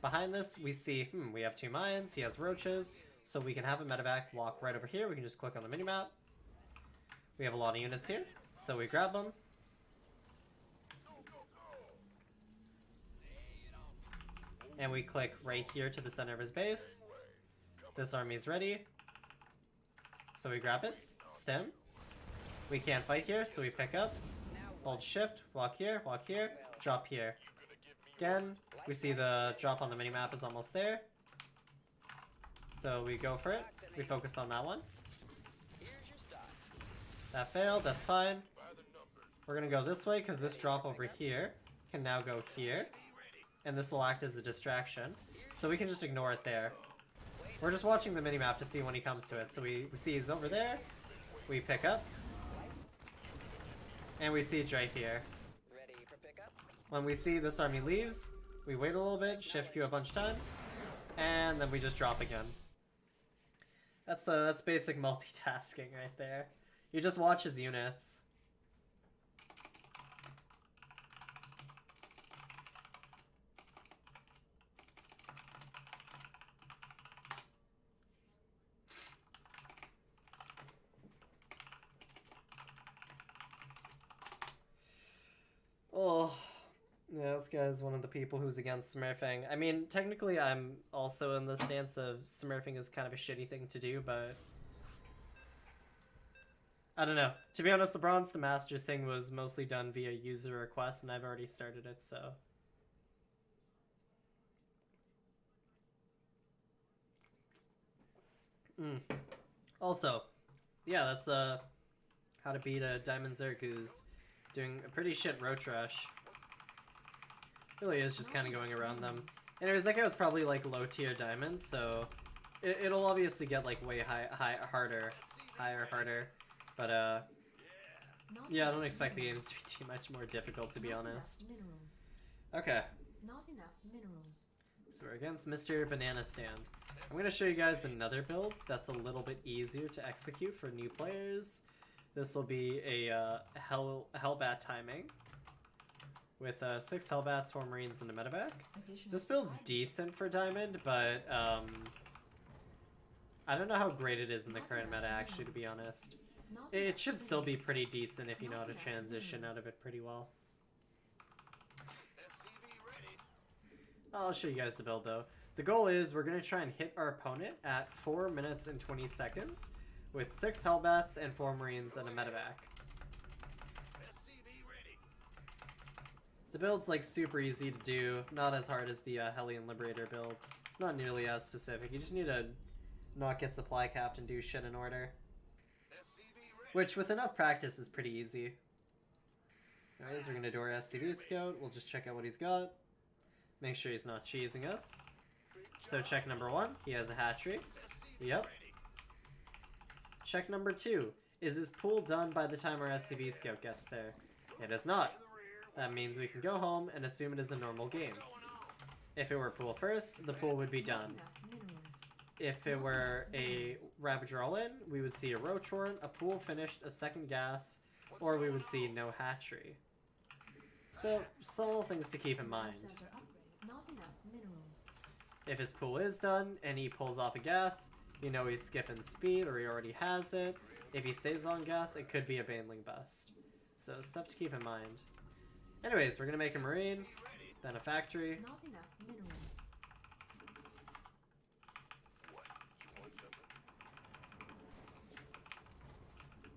Behind this, we see, we have 2 mines, he has roaches, so we can have a medevac walk right over here. We can just click on the minimap. We have a lot of units here, so we grab them. And we click right here to the center of his base. This army's ready. So we grab it, stem. We can't fight here, so we pick up, hold shift, walk here, drop here. Again, we see the drop on the minimap is almost there. So we go for it. We focus on that one. That failed, that's fine. We're gonna go this way because this drop over here can now go here. And this will act as a distraction. So we can just ignore it there. We're just watching the minimap to see when he comes to it. So we see he's over there. We pick up. And we see it right here. When we see this army leaves, we wait a little bit, shift Q a bunch of times, and then we just drop again. That's basic multitasking right there. You just watch his units. Oh, yeah, this guy's one of the people who's against smurfing. I mean, technically I'm also in the stance of smurfing is kind of a shitty thing to do, but I don't know. To be honest, the Bronze to Masters thing was mostly done via user request, and I've already started it, so. Also, yeah, that's how to beat a Diamond Zerg who's doing a pretty shit roach rush. Really is just kind of going around them. Anyways, that guy was probably like low tier diamond, so it'll obviously get like way harder. But yeah, I don't expect the games to be too much more difficult, to be honest. Okay. Not enough minerals. So we're against Mr. Banana Stand. I'm going to show you guys another build that's a little bit easier to execute for new players. This will be a Hellbat timing with 6 Hellbats, 4 Marines, and a medevac. This build's decent for Diamond, but I don't know how great it is in the current meta, actually, to be honest. It should still be pretty decent if you know how to transition out of it pretty well. I'll show you guys the build, though. The goal is we're going to try and hit our opponent at 4 minutes and 20 seconds with 6 Hellbats and 4 Marines and a medevac. The build's like super easy to do, not as hard as the Hellion Liberator build. It's not nearly as specific. You just need to not get supply capped and do shit in order. Which, with enough practice, is pretty easy. Anyways, we're going to do our SCV scout. We'll just check out what he's got. Make sure he's not cheesing us. So check number 1, he has a hatchery. Yep. Check number 2, is his pool done by the time our SCV scout gets there? It is not. That means we can go home and assume it is a normal game. If it were pool first, the pool would be done. If it were a Ravager all-in, we would see a Roach Horn, a pool finished, a second gas, or we would see no hatchery. So, some little things to keep in mind. If his pool is done and he pulls off a gas, you know he's skipping speed or he already has it. If he stays on gas, it could be a Baneling bust. So, stuff to keep in mind. Anyways, we're gonna make a Marine, then a factory. Not enough minerals.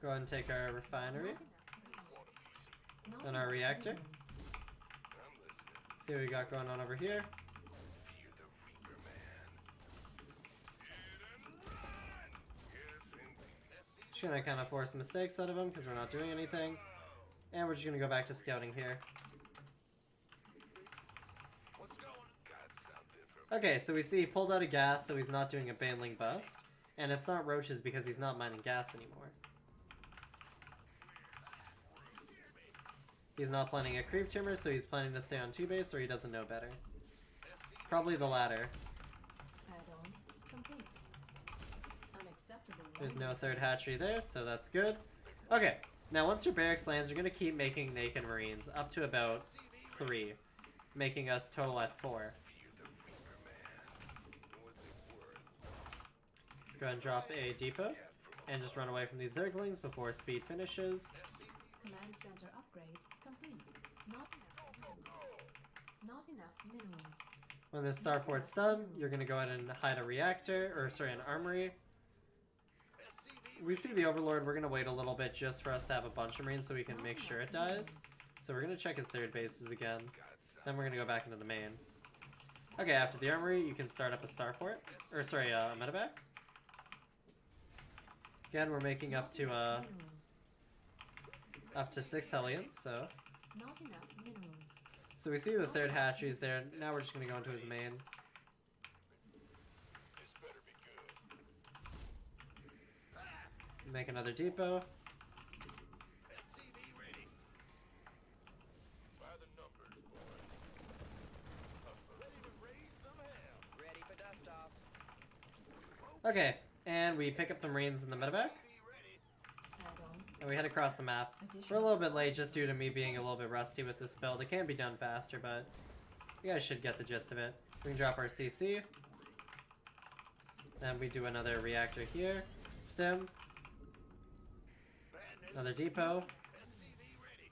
Go ahead and take our refinery. Not And enough our reactor. minerals. See what we got going on over here. You're the Reaper Man. Hit and run! Yes, indeed. Just gonna kind of force mistakes out of him because we're not doing anything. And we're just gonna go back to scouting here. What's going on? Got something for Okay, so we see he pulled out a gas, so he's not doing a baneling bust. And it's not roaches because he's not mining gas anymore. He's not planning a creep tumor, so he's planning to stay on 2 base, or he doesn't know better. Probably the latter. Add-on complete. Unacceptable. There's no language. third hatchery there, so that's good. Okay, now once your barracks lands, you're gonna keep making naked marines up to about 3, making us total at 4. Let's go ahead and drop a depot, and just run away from these zerglings before speed finishes. Command center upgrade complete. Not enough minerals. When the starport's done, you're gonna go ahead and hide a reactor, or sorry, an armory. We see the Overlord, we're gonna wait a little bit just for us to have a bunch of marines so we can Not make sure enough it dies. minerals. So we're gonna check his third bases again. Then we're gonna go back into the main. Okay, after the armory, you can start up a starport. Or sorry, a medevac. Again, we're making up to Minerals. 6 Hellions, so. Not enough minerals. So we see the third hatcheries there. Now we're just gonna go into his main. This better be good. Make another depot. SCV ready. By the numbers, boys. Ready to raise some hell. Ready for dust off. Okay, and we pick up the marines in the medevac. Be ready. Add-on. And we head across the map. We're a little bit late just due to me being a little bit rusty with this build. It can be done faster, but you guys should get the gist of it. We can drop our CC. Then we do another reactor here. Stem. Another depot. SCV ready.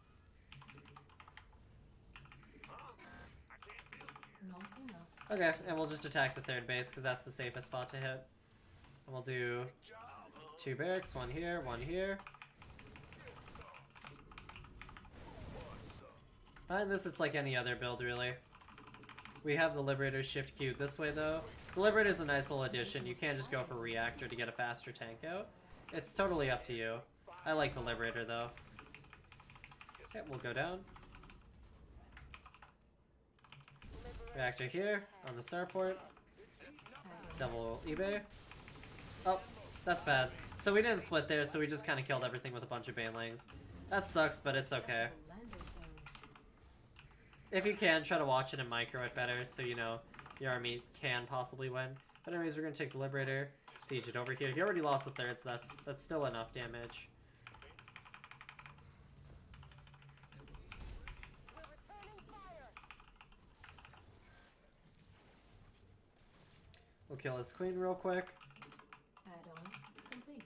I can't build here. Not enough. Okay, and we'll just attack the third base because that's the safest spot to hit. And we'll do Job, huh? 2 barracks, one here, one here. Behind this, it's like any other build, really. We have the Liberator shift queued this way, though. The Liberator is a nice little addition. You can't just go for Reactor to get a faster tank out. It's totally up to you. I like the Liberator, though. Okay, we'll go down. Reactor here, on the starport. Add-on. Double eBay. Oh, that's bad. So we didn't split there, so we just kind of killed everything with a bunch of banelings. That sucks, but it's okay. Acceptable landing zone. If you can, try to watch it and micro it better, so you know your army can possibly win. But anyways, we're gonna take the Liberator, siege it over here. He already lost the third, so that's still enough damage. We're returning fire. We'll kill his queen real quick. Add-on complete.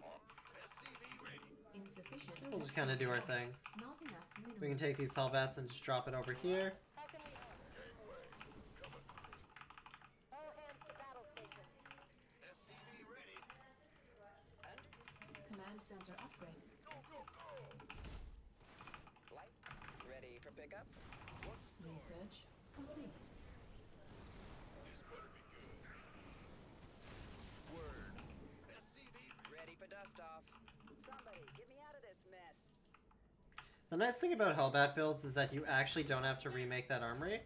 SCV ready. Insufficient. We'll just kind of do our thing. Not enough minerals. We can take these Helvets and just drop it over here. How can we help? Gateway. Coming through. All hands to battle stations. SCV ready. Command center upgrade. Go, go, go. Flight. Ready for pickup. Research complete. This better be good. Word. SCV Ready for dust off. Somebody, get me out of this mess. The nice thing about Hellbat builds is that you actually don't have to remake that armory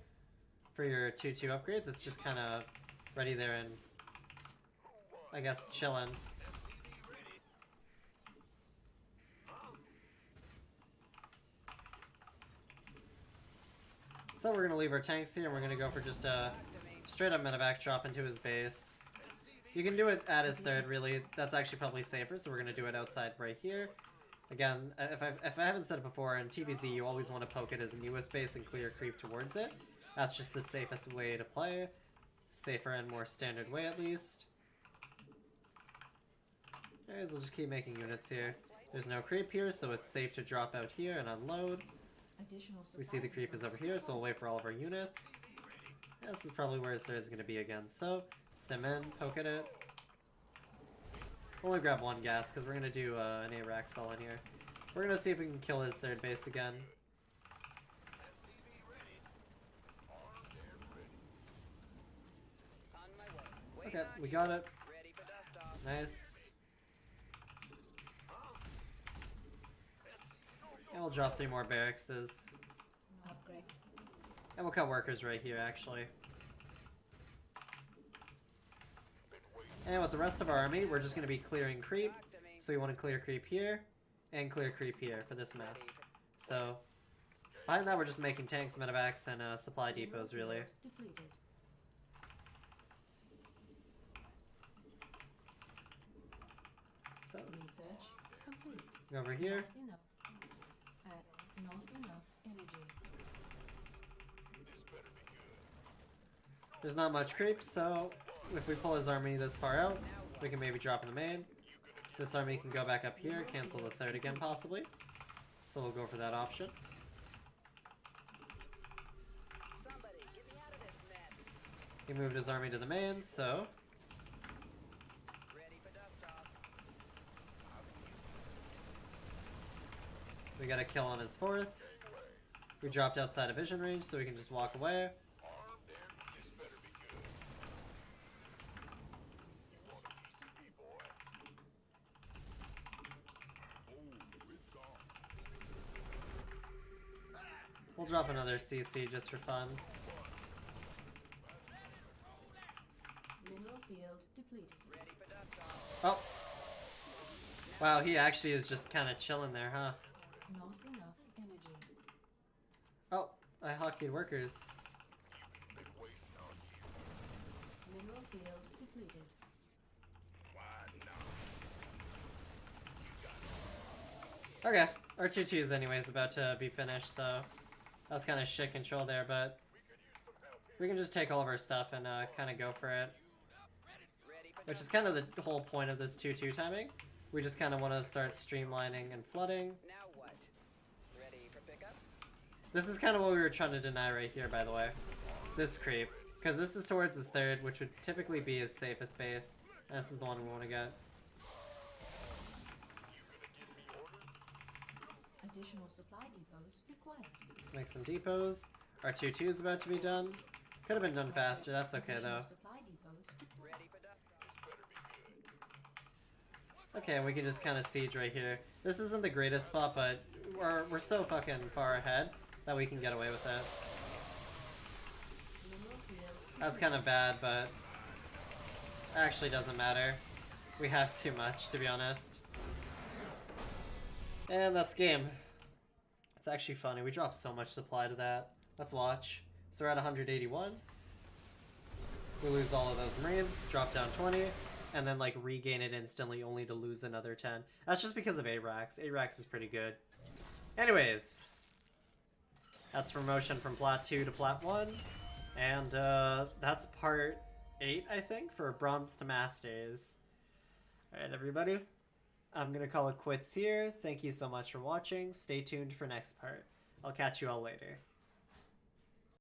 for your 2-2 upgrades. It's just kind of ready there and, I guess, chillin'. SCV ready. So we're going to leave our tanks here and we're going to go for just a straight up medevac drop into his base. You can do it at his third, really. That's actually probably safer, so we're going to do it outside right here. Again, if I haven't said it before, in TVZ you always want to poke it as a newest base and clear creep towards it. That's just the safest way to play. Safer and more standard way, at least. Anyways, we'll just keep making units here. There's no creep here, so it's safe to drop out here and unload. Additional We see the creep is over here, so we'll wait for all of our units. Yeah, this is probably where his third's going to be again. So, stem in, poke at it. We'll only grab one gas because we're gonna do an ARAC all in here. We're gonna see if we can kill his third base again. SCV ready. Armed and ready. On my way. Wait Okay, on we you. got it. Ready for dust off. Nice. And we'll drop 3 more barracks. Upgrade. And we'll cut workers right here, actually. And with the rest of our army, we're just going to be clearing creep. Talk to me. So we want to clear creep here, and clear creep here for this map. Ready for- So, behind that, we're just making tanks, medevacs, and supply depots, really. Mineral field depleted. So, Research complete. go over here. Not enough. Not enough energy. There's not much creep, so if we pull his army this far out, we can maybe drop in the main. This army can go back up here, cancel the third again, possibly. So we'll go for that option. Somebody, get me out of this mess. He moved his army to the main, so Ready for dust off. we got a kill on his fourth. We dropped outside of vision range, so we can just walk away. Armed and this better be good. Want a piece of me, boy? Oh, it's gone. We'll drop another CC just for fun. Mineral field depleted. Ready for dust off. Oh! Wow, he actually is just kind of chilling there, huh? Not enough energy. Oh, I hockeyed workers. Been waiting on you. Mineral field depleted. Why not? Okay, our 2-2 anyway is about to be finished, so that was kind of shit control there, but we can just take all of our stuff and kind of go for it. Ready for Which dust is kind of the whole point of this 2-2 timing. We just kind of want to start streamlining and flooding. Now what? Ready for pickup? This is kind of what we were trying to deny right here, by the way. This creep. Because this is towards his third, which would typically be his safest base. And this is the one we want to get. Additional supply depots required. Let's make some depots. Our 2-2 is about to be done. Could have been done faster, that's okay Additional though. supply depots required. Ready for dust off. Okay, we can just kind of siege right here. This isn't the greatest spot, but we're so fucking far ahead that we can get away with it. Mineral field That's kind of bad, but actually doesn't matter. We have too much, to be honest. And that's game. It's actually funny. We dropped so much supply to that. Let's watch. So we're at 181. We lose all of those Marines, drop down 20, and then like regain it instantly only to lose another 10. That's just because of ARACs. ARACs is pretty good. Anyways. That's promotion from Plat 2 to Plat 1. And that's part 8, I think, for Bronze to Masters. Alright, everybody. I'm going to call it quits here. Thank you so much for watching. Stay tuned for next part. I'll catch you all later.